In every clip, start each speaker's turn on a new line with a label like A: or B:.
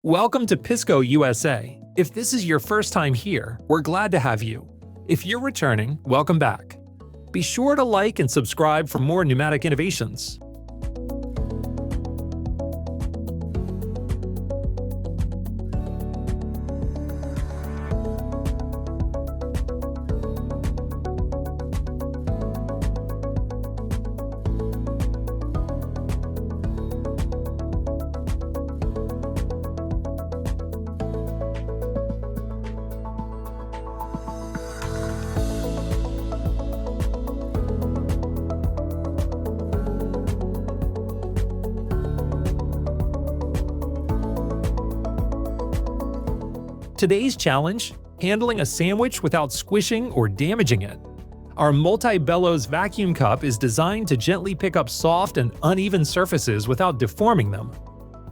A: Welcome to Pisco USA. If this is your first time here, we're glad to have you. If you're returning, welcome back. Be sure to like and subscribe for more pneumatic innovations. Today's challenge: handling a sandwich without squishing or damaging it. Our multi-bellows vacuum cup is designed to gently pick up soft and uneven surfaces without deforming them.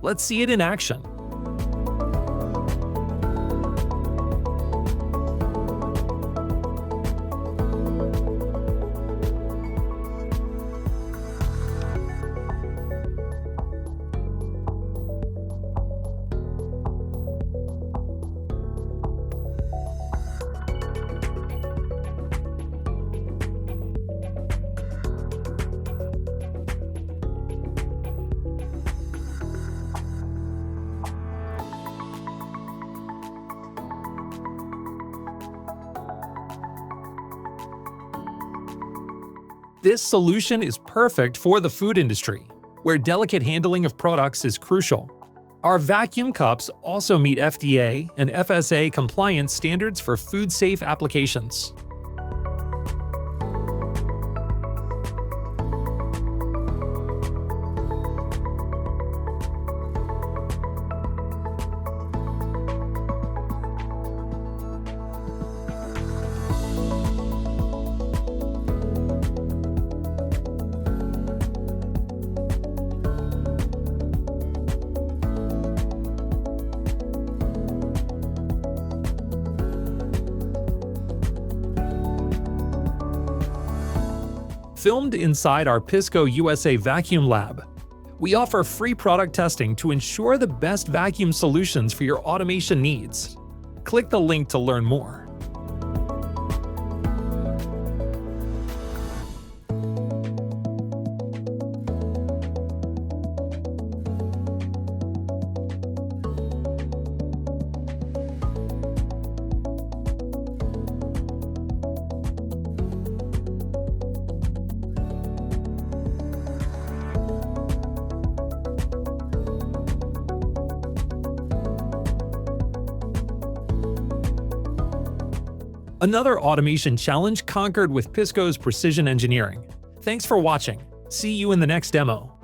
A: Let's see it in action. This solution is perfect for the food industry, where delicate handling of products is crucial. Our vacuum cups also meet FDA and FSA compliance standards for food-safe applications. Filmed inside our Pisco USA Vacuum Lab, we offer free product testing to ensure the best vacuum solutions for your automation needs. Click the link to learn more. Another automation challenge conquered with Pisco's precision engineering. Thanks for watching. See you in the next demo.